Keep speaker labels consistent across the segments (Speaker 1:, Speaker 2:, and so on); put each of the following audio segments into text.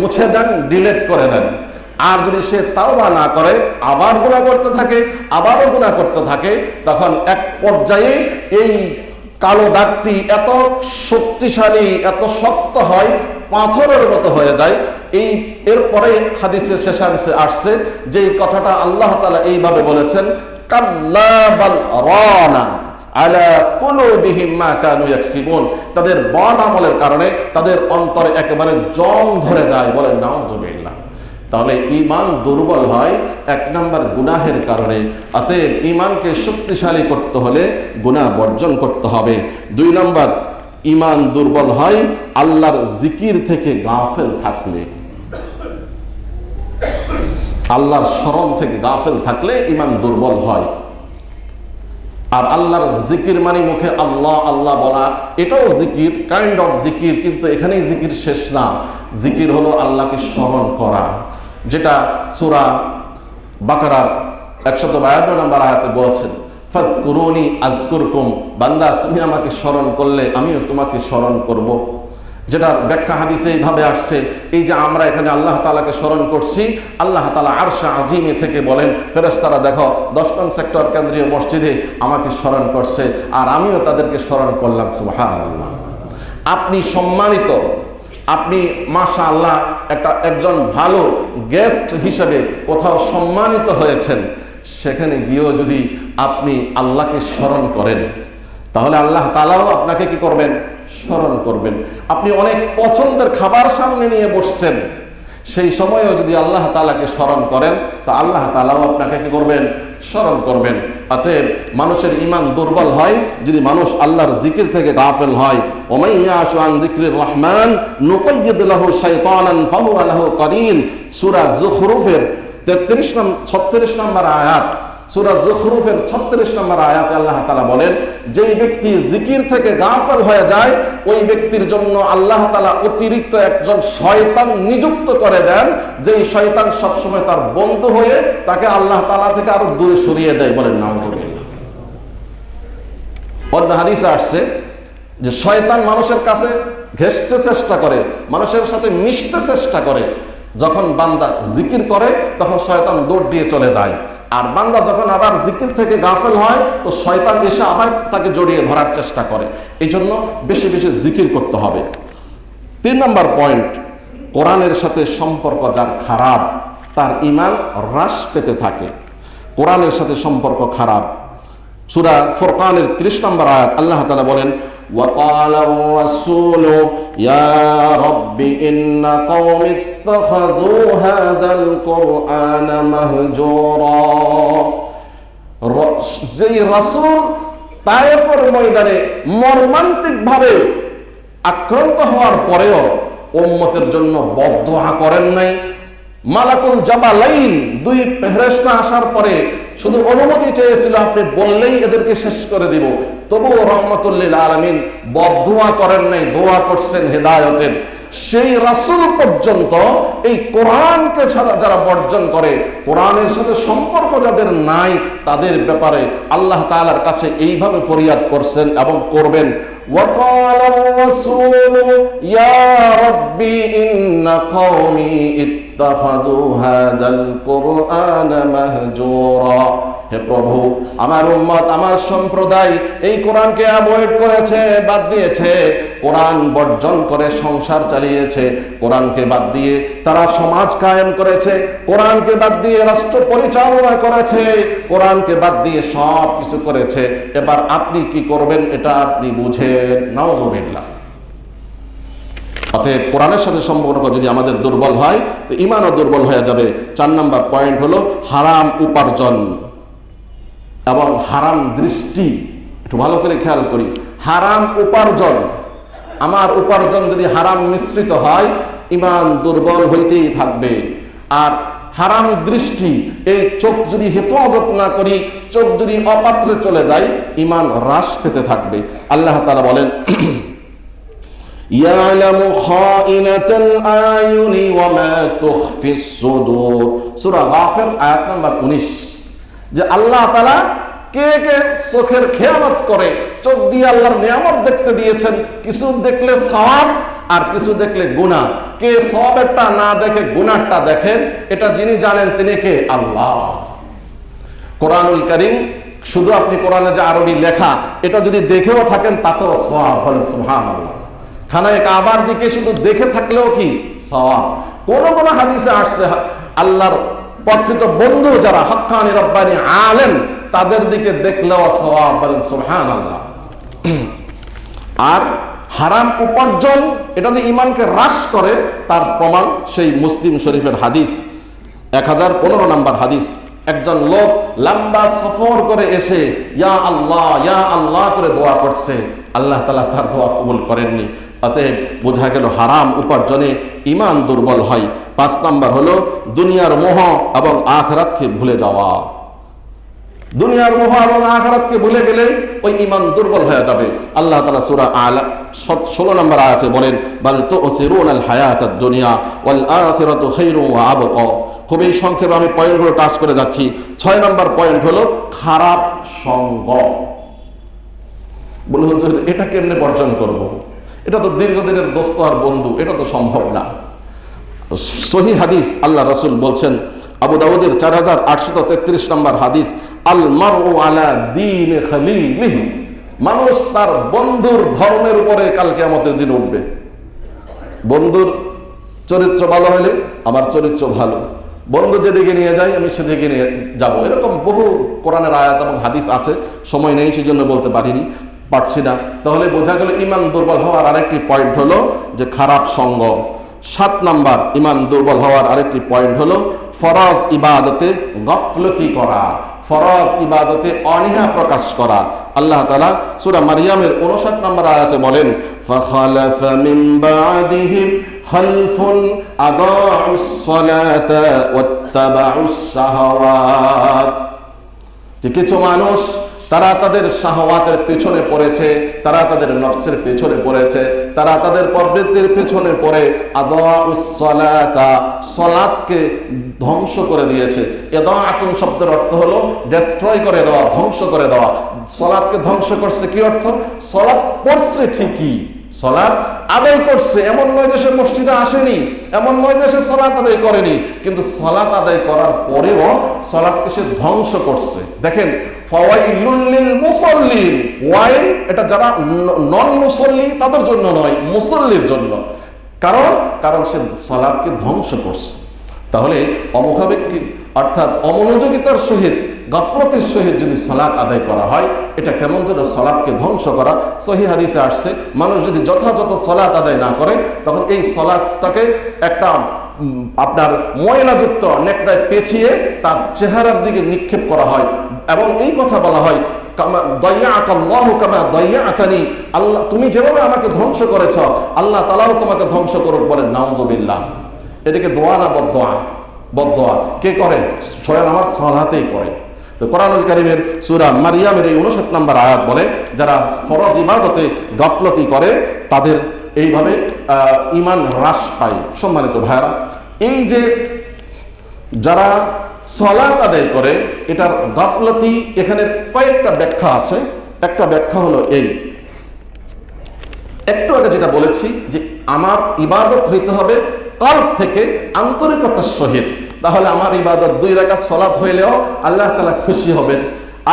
Speaker 1: মুছে দেন, ডিলিট করে দেন। আর যদি সে তাওবা না করে আবার গুনাহ করতে থাকে, আবারও গুনাহ করতে থাকে, তখন এক পর্যায়ে এই কালো দাগটি এত শক্তিশালী, এত শক্ত হয়, পাথরের মতো হয়ে যায়। এরপরে হাদিসের শেষাংশে আসছে যে কথাটা আল্লাহ তাআলা এইভাবে বলেছেন, কাল্লা বাল রানা আলা কুলুবিহিম মা কানু ইয়াকসিবুন, তাদের বদ আমলের কারণে তাদের অন্তরে একেবারে জং ধরে যায়। বলেন নাউযুবিল্লাহ। তাহলে ঈমান দুর্বল হয় এক নাম্বার গুনাহের কারণে। অতএব ঈমানকে শক্তিশালী করতে হলে গুনাহ বর্জন করতে হবে। 2 নাম্বার, ঈমান দুর্বল হয় আল্লাহর জিকির থেকে গাফেল থাকলে। আল্লাহর স্মরণ থেকে গাফেল থাকলে ঈমান দুর্বল হয়। আর আল্লাহর জিকির মানে মুখে আল্লাহ আল্লাহ বলা, এটাও জিকির, কাইন্ড অফ জিকির, কিন্তু এখানেই জিকির শেষ না। জিকির হলো আল্লাহকে স্মরণ করা, যেটা সূরা বাকারার 152 নম্বর আয়াতে বলছেন, ফাযকুরুনি আযকুরকুম, বান্দা তুমি আমাকে স্মরণ করলে আমিও তোমাকে স্মরণ করব। যেটার ব্যাখ্যা হাদিসে এইভাবে আসছে, এই যে আমরা এখানে আল্লাহ তাআলাকে স্মরণ করছি, আল্লাহ তাআলা আরশে আজিমে থেকে বলেন, ফেরেশতারা দেখো 10 নং সেক্টর কেন্দ্রীয় মসজিদে আমাকে স্মরণ করছে, আর আমিও তাদেরকে স্মরণ করলাম। সুবহানাল্লাহ। আপনি সম্মানিত, আপনি মাশাআল্লাহ একজন ভালো গেস্ট হিসেবে কোথাও সম্মানিত হয়েছেন, সেখানে গিয়েও যদি আপনি আল্লাহকে স্মরণ করেন, তাহলে আল্লাহ তাআলাও আপনাকে কি করবেন? স্মরণ করবেন। আপনি অনেক পছন্দের খাবার সামনে নিয়ে বসছেন, সেই সময়ও যদি আল্লাহ তাআলাকে স্মরণ করেন, তা আল্লাহ তাআলাও আপনাকে কি করবেন? স্মরণ করবেন। অতএব মানুষের ঈমান দুর্বল হয় যদি মানুষ আল্লাহর জিকির থেকে গাফেল হয়। ওয়া ইয়াশু আন যিকরির রহমান নুকাইয়িদ লাহু শাইতানান ফাহুয়া লাহু কারিন, সূরা যুখরুফের 36 নম্বর আয়াত। সূরা যুখরুফের 36 নম্বর আয়াতে আল্লাহ তাআলা বলেন, যেই ব্যক্তি জিকির থেকে গাফেল হয়ে যায়, ওই ব্যক্তির জন্য আল্লাহ তাআলা অতিরিক্ত একজন শয়তান নিযুক্ত করে দেন, যেই শয়তান সবসময় তার বন্ধু হয়ে তাকে আল্লাহ তাআলা থেকে আরো দূরে সরিয়ে দেয়। বলেন নাউযুবিল্লাহ। অন্য হাদিসে আসছে যে শয়তান মানুষের কাছে ঘেঁষতে চেষ্টা করে, মানুষের সাথে মিশতে চেষ্টা করে। যখন বান্দা জিকির করে তখন শয়তান দৌড় দিয়ে চলে যায়, আর বান্দা যখন আবার জিকির থেকে গাফেল হয় তো শয়তান এসে আবার তাকে জড়িয়ে ধরার চেষ্টা করে। এই জন্য বেশি বেশি জিকির করতে হবে। 3 নম্বর পয়েন্ট, কোরআনের সাথে সম্পর্ক যার খারাপ, তার ঈমান হ্রাস পেতে থাকে। কোরআনের সাথে সম্পর্ক খারাপ। সূরা ফুরকানের 30 নম্বর আয়াত আল্লাহ তাআলা বলেন, وقال الرسول يا رب إن قوم اتخذوا هذا القرآن مهجورا। যেই রাসূল তায়েফের ময়দানে মর্মান্তিকভাবে আক্রান্ত হওয়ার পরেও উম্মতের জন্য বদদুআ করেন নাই। মালাকুল জাবালাইন 2 ফেরেশতা আসার পরে শুধু অনুমতি চেয়েছিল, আপনি বললেই এদেরকে শেষ করে দিব, তবুও রহমাতুল লিল আলামিন বদদুআ করেন নাই, দোয়া করছেন হেদায়েতের। সেই রাসূল পর্যন্ত এই কোরআনকে ছাড়া যারা বর্জন করে, কোরআনের সাথে সম্পর্ক যাদের নাই, তাদের ব্যাপারে আল্লাহ তাআলার কাছে এইভাবে ফরিয়াদ করছেন এবং করবেন। وقال الرسول يا ربي إن قومي اتخذوا هذا القرآن مهجورا। হে প্রভু, আমার উম্মত, আমার সম্প্রদায় এই কোরআনকে অ্যাভয়েড করেছে, বাদ দিয়েছে, কোরআন বর্জন করে সংসার চালিয়েছে, কোরআনকে বাদ দিয়ে তারা সমাজ কায়েম করেছে, কোরআনকে বাদ দিয়ে রাষ্ট্র পরিচালনা করেছে, কোরআনকে বাদ দিয়ে সব কিছু করেছে। এবার আপনি কি করবেন এটা আপনি বুঝেন। নাউযুবিল্লাহ। অতএব কোরআনের সাথে সম্পর্ক যদি আমাদের দুর্বল হয় তো ঈমানও দুর্বল হয়ে যাবে। 4 নম্বর পয়েন্ট হলো হারাম উপার্জন এবং হারাম দৃষ্টি। একটু ভালো করে খেয়াল করি, হারাম উপার্জন, আমার উপার্জন যদি হারাম মিশ্রিত হয় ঈমান দুর্বল হইতেই থাকবে। আর হারাম দৃষ্টি, এই চোখ যদি হেফাজত না করি, চোখ যদি অপাত্রে চলে যায়, ঈমান হ্রাস পেতে থাকবে। আল্লাহ তাআলা বলেন, ইয়ালামু খাইনাতাল আয়ুনি ওয়া মা তুখফিস সুদুর, সূরা গাফির আয়াত নাম্বার 19, যে আল্লাহ তাআলা কে কে চোখের খেয়ানত করে, চোখ দিয়ে আল্লাহর নিয়ামত দেখতে দিয়েছেন, কিছু দেখলে সওয়াব, আর কিছু দেখলে গুনাহ। কে সওয়াবেরটা না দেখে গুনাহটা দেখেন, এটা যিনি জানেন তিনি কে? আল্লাহ। কোরআনুল কারীম শুধু আপনি কোরআনে যে আরবি লেখা এটা যদি দেখেও থাকেন তাতেও সওয়াব, বলেন সুবহানাল্লাহ। খানায়ে কাবার দিকে শুধু দেখে থাকলেও কি সওয়াব। কোন কোন হাদিসে আসছে আল্লাহর প্রকৃত বন্ধু যারা হক্কানি রব্বানি আলেম তাদের দিকে দেখলেও সওয়াব, বলেন সুবহানাল্লাহ। আর হারাম উপার্জন এটা যে ঈমানকে হ্রাস করে তার প্রমাণ সেই মুসলিম শরীফের হাদিস 1015 নম্বর হাদিস। একজন লোক লম্বা সফর করে এসে ইয়া আল্লাহ করে দোয়া করছে, আল্লাহ তাআলা তার দোয়া কবুল করেননি। অতএব বোঝা গেল হারাম উপার্জনে ঈমান দুর্বল হয়। 5 নাম্বার হলো দুনিয়ার মোহ এবং আখিরাতকে ভুলে যাওয়া। দুনিয়ার মোহ এবং আখিরাতকে ভুলে গেলে ওই ঈমান দুর্বল হয়ে যাবে। আল্লাহ তাআলা সূরা আলা 16 নম্বর আয়াতে বলেন, বাল তুসিরুনাল হায়াতাদ দুনিয়া ওয়াল আখিরাতু খায়রুন ওয়া আবকা। খুবই সংক্ষেপে আমি পয়েন্টগুলো টাচ করে যাচ্ছি। 6 নম্বর পয়েন্ট হলো খারাপ সঙ্গ। বলে হুজুর এটা কেমনে বর্জন করব? এটা তো দীর্ঘদিনের দোস্ত আর বন্ধু, এটা তো সম্ভব না। সহিহ হাদিস আল্লাহ রাসূল বলছেন, আবু দাউদের 4833 নম্বর হাদিস, আল মারউ আলা দীন খলিলিহি। মানুষ তার বন্ধুর ধর্মের উপরে কাল কিয়ামতের দিন উঠবে। বন্ধুর চরিত্র ভালো হলে আমার চরিত্র ভালো, বন্ধু যেদিকে নিয়ে যায় আমি সেদিকে নিয়ে যাব। এরকম বহু কোরআনের আয়াত এবং হাদিস আছে, সময় নেই সেজন্য বলতে পারছি না। তাহলে বোঝা গেল ঈমান দুর্বল হওয়ার আরেকটি পয়েন্ট হলো যে খারাপ সঙ্গ। 7 নাম্বার ঈমান দুর্বল হওয়ার আরেকটি পয়েন্ট হলো ফরজ ইবাদতে গাফলতি করা, ফরজ ইবাদতে অনীহা প্রকাশ করা। আল্লাহ তাআলা সূরা মারইয়ামের 59 নম্বর আয়াতে বলেন, ফাখালাফা মিন বা'দিহিম খালফুন আদাউস সালাতা ওয়াত্তাবাউস শাহাওয়াত। যে কিছু মানুষ তারা তাদের শাহওয়াতের পেছনে পড়েছে, তারা তাদের নফসের পেছনে পড়েছে, তারা তাদের প্রবৃত্তির পেছনে পড়ে আদাউস সালাতা, সালাতকে ধ্বংস করে দিয়েছে। ইদাআতুন শব্দের অর্থ হলো ডেস্ট্রয় করে দেওয়া, ধ্বংস করে দেওয়া। সালাতকে ধ্বংস করছে কি অর্থ? সালাত পড়ছে ঠিকই, সালাত আদায় করছে, এমন নয় যে সে মসজিদে আসেনি, এমন নয় যে সে সালাত আদায় করেনি, কিন্তু সালাত আদায় করার পরেও সালাতকে সে ধ্বংস করছে। দেখেন ফাওয়াইলুল লিল মুসাল্লিন, ওয়াইল এটা যারা নন মুসল্লি তাদের জন্য নয়, মুসল্লির জন্য। কারণ সে সালাতকে ধ্বংস করছে। তাহলে অমুখাবেক্ষী অর্থাৎ অমনোযোগিতার সহিত গাফলতের সহিত যদি সালাত আদায় করা হয়, এটা কেমন যেন সালাতকে ধ্বংস করা। সহিহ হাদিসে আসছে, মানুষ যদি যথাযথ সালাত আদায় না করে তখন এই সালাতটাকে একটা আপনার ময়লাযুক্ত নেকড়ায় পেঁচিয়ে তার চেহারার দিকে নিক্ষেপ করা হয় এবং এই কথা বলা হয়, আল্লাহ তুমি যেভাবে আমাকে ধ্বংস করেছ আল্লাহ তাআলাও তোমাকে ধ্বংস করুক, বলেন নাউযুবিল্লাহ। এটাকে দোয়া না বদদোয়া? বদদোয়া কে করে? স্বয়ং আমার সালাতেই করে। তো কোরআনুল কারীমের সূরা মারইয়ামের এই 59 নম্বর আয়াত বলে, যারা ফরজ ইবাদতে গাফলতি করে তাদের এইভাবে ঈমান হ্রাস পায়। সম্মানিত ভাইরা, এই যে যারা সালাত আদায় করে এটার গাফলতি, এখানে কয়েকটা ব্যাখ্যা আছে। একটা ব্যাখ্যা হলো এই, একটু আগে যেটা বলেছি যে আমার ইবাদত হইতে হবে কলব থেকে, আন্তরিকতার সহিত, তাহলে আমার ইবাদত 2 রাকাত সালাত হইলেও আল্লাহ তাআলা খুশি হবেন।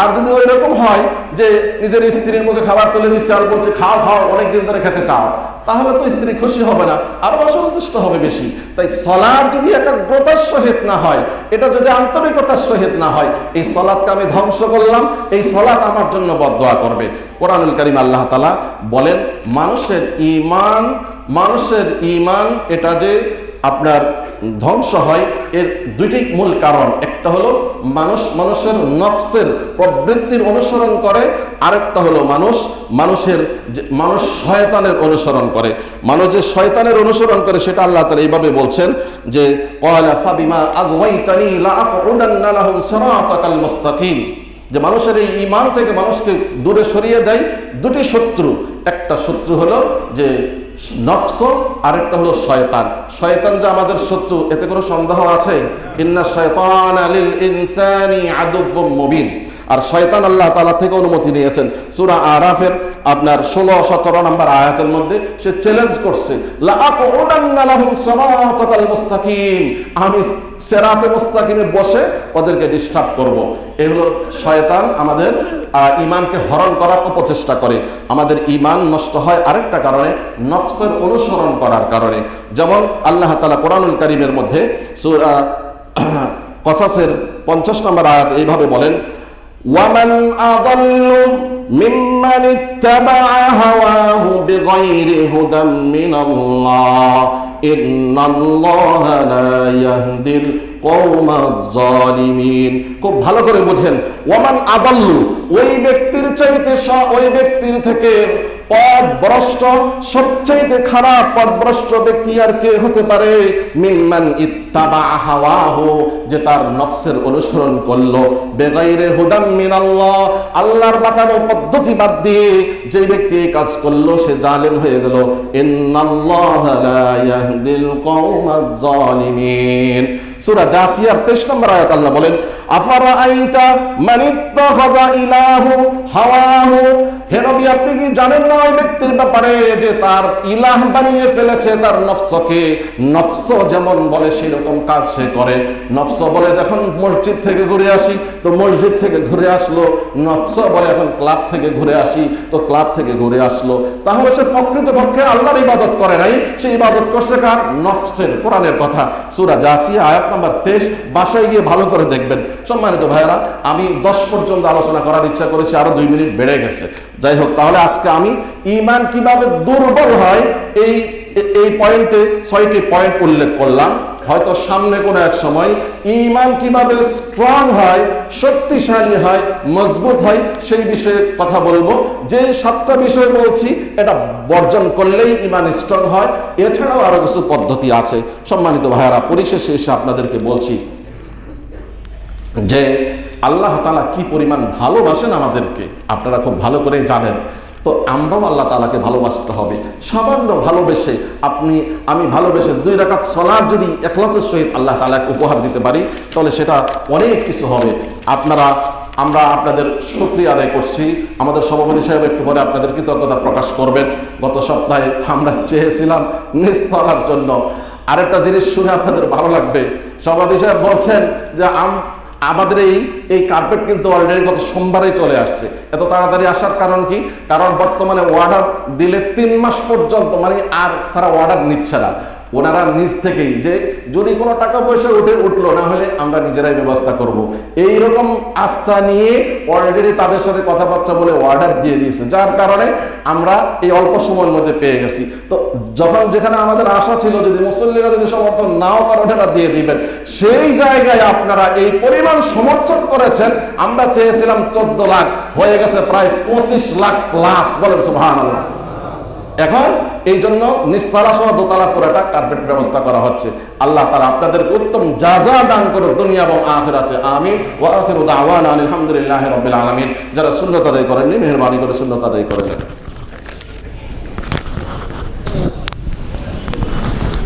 Speaker 1: আর যদি ওই রকম হয় যে নিজের স্ত্রীর মুখে খাবার তুলে দিচ্ছে আর বলছে খাও খাও অনেকদিন ধরে খেতে চাও, তাহলে তো স্ত্রী খুশি হবে না, আরো অসন্তুষ্ট হবে বেশি। তাই সালাত যদি একাগ্রতার সহিত না হয়, এটা যদি আন্তরিকতার সহিত না হয়, এই সালাতকে আমি ধ্বংস করলাম, এই সালাত আমার জন্য বদদোয়া করবে। কোরআনুল কারীম আল্লাহ তাআলা বলেন, মানুষের ঈমান এটা যে আপনার ধ্বংস হয় এর 2টি মূল কারণ। একটা হলো মানুষের নফসের প্রবৃত্তির অনুসরণ করে, আরেকটা হলো মানুষ শয়তানের অনুসরণ করে। মানুষ যে শয়তানের অনুসরণ করে সেটা আল্লাহ তাআলা এইভাবে বলছেন যে ক্বালা ফাবিমা আগওয়াইতানি লা aqudanna লাহুম সিরাতাকাল মুস্তাকিম। যে মানুষের এই ঈমান থেকে মানুষকে দূরে সরিয়ে দেয় 2টি শত্রু। একটা শত্রু হলো যে নফস, আরেকটা হলো শয়তান। শয়তান যে আমাদের শত্রু এতে কোনো সন্দেহ আছে? ইন্না শায়তানা লিল ইনসানি আদুউম মুবিন। আর শয়তান আল্লাহ তাআলা থেকে অনুমতি নিয়েছেন। সূরা আরাফের আপনার 16-17 নম্বর আয়াতের মধ্যে সে চ্যালেঞ্জ করছে, লা aqudanna lahum siraতাল মুস্তাকিম, আমি সিরাতে মুস্তাকিমে বসে ওদেরকে ডিস্টার্ব করব। এগুলো শয়তান আমাদের ঈমানকে হরণ করার অপচেষ্টা করে। আমাদের ঈমান নষ্ট হয় আরেকটা কারণে, নফসের অনুসরণ করার কারণে। যেমন আল্লাহ তাআলা কোরআনুল কারীমের মধ্যে সূরা কসাসের 50 নম্বর আয়াত এইভাবে বলেন, ওয়ামান আযাল্লু মিম্মান ইত্তাবা'a হাওয়াহু বিগাইরি হুদাম মিনাল্লাহ ইন্নাল্লাহা লা ইয়াহদিল কওমাজ জালিমিন। খুব ভালো করে বুঝেন, ওয়ামান আযাল্লু, ওই ব্যক্তির থেকে পথভ্রষ্ট, সবচেয়ে খারাপ পথভ্রষ্ট ব্যক্তি আর কে হতে পারে? মিম্মান ইত্তাবা'a হাওয়াহু, যে তার নফসের অনুসরণ করলো, বেগাইরে হুদাম মিনাল্লাহ, আল্লাহর বাতানো পদ্ধতি বাদ দিয়ে যে ব্যক্তি এই কাজ করলো সে জালেম হয়ে গেল। ইন্নাল্লাহা লা ইয়াহদিল কওমাজ জালিমিন। সূরা জাসিয়ার 23 নম্বর আয়াত আল্লাহ বলেন, আফারাআইতা মান ইত্তাখাযা ইলাহু হাওয়াহু, হে নবী আপনি কি জানেন না ওই ব্যক্তির ব্যাপারে যে তার ইলাহ বানিয়ে ফেলেছে তার নফসকে। নফস যেমন বলে সেরকম কাজ সে করে। নফস বলে যখন মসজিদ থেকে ঘুরে আসি তো মসজিদ থেকে ঘুরে আসলো, নফস বলে এখন ক্লাব থেকে ঘুরে আসি তো ক্লাব থেকে ঘুরে আসলো। তাহলে সে প্রকৃতপক্ষে আল্লাহর ইবাদত করে নাই, সে ইবাদত করছে কার? নফসের। কোরআনের কথা, সূরা জাসিয়া আয়াত নাম্বার 23, বাসায় গিয়ে ভালো করে দেখবেন। সম্মানিত ভাইরা, আমি 10 পর্যন্ত আলোচনা করার ইচ্ছা করেছি, আরো 2 মিনিট বেড়ে গেছে। যাই হোক, তাহলে আজকে আমি ঈমান কিভাবে দুর্বল হয় এই পয়েন্টে 6টি পয়েন্ট উল্লেখ করলাম। হয়তো সামনে কোনো এক সময় ঈমান কিভাবে স্ট্রং হয়, শক্তিশালী হয়, মজবুত হয়, সেই বিষয়ে কথা বলবো। যে 7টা বিষয় বলছি এটা বর্জন করলেই ঈমান স্ট্রং হয়। এছাড়াও আরো কিছু পদ্ধতি আছে। সম্মানিত ভাইয়ারা, পরিশেষে এসে আপনাদেরকে বলছি যে আল্লাহ তাআলা কি পরিমাণ ভালোবাসেন আমাদেরকে আপনারা খুব ভালো করে জানেন। তো আমরাও আল্লাহ তাআলাকে ভালোবাসতে হবে। সামান্য ভালোবেসে আমি ভালোবেসে 2 রাকাত সালাত যদি ইখলাসের সহিত আল্লাহ তাআলাকে উপহার দিতে পারি তাহলে সেটা অনেক কিছু হবে। আমরা আপনাদের শুকরিয়া আদায় করছি। আমাদের সভাপতি সাহেব একটু পরে আপনাদের কৃতজ্ঞতা প্রকাশ করবেন। গত সপ্তাহে আমরা চেয়েছিলাম নিস্তলার জন্য। আরেকটা জিনিস শুনে আপনাদের ভালো লাগবে, সভাপতি সাহেব বলছেন যে আমাদের এই কার্পেট কিন্তু অলরেডি গত সোমবারেই চলে আসছে। এত তাড়াতাড়ি আসার কারণ কি? কারণ বর্তমানে অর্ডার দিলে 3 মাস পর্যন্ত আর তারা অর্ডার নিচ্ছে না। ওনারা নিজ থেকেই যে যদি কোনো টাকা পয়সা উঠলো না হলে আমরা নিজেরাই ব্যবস্থা করব, এইরকম আস্থা নিয়ে অলরেডি তাদের সাথে কথাবার্তা বলে অর্ডার দিয়ে দিয়েছে, যার কারণে আমরা এই অল্প সময়ের মধ্যে পেয়ে গেছি। তো যখন যেখানে আমাদের আশা ছিল যদি মুসল্লিরা যদি সমর্থন নাও করেন এটা দিয়ে দিবেন, সেই জায়গায় আপনারা এই পরিমাণ সমর্থন করেছেন। আমরা চেয়েছিলাম 14 লাখ, হয়ে গেছে প্রায় 25 লাখ প্লাস। বলেন সুবহানাল্লাহ। এখন এই জন্য নিস্তালা সহ দোতলা পুরাটা কার্পেট ব্যবস্থা করা হচ্ছে। আল্লাহ তাআলা আপনাদের উত্তম জাযা দান করুন দুনিয়া এবং আখিরাতে। আমিন। ওয়া আখিরু দাওয়ানা আলহামদুলিল্লাহি রাব্বিল আলামিন। যারা সুন্নাত আদায় করেননি মেহেরবানি করে সুন্নাত আদায় করে নেন।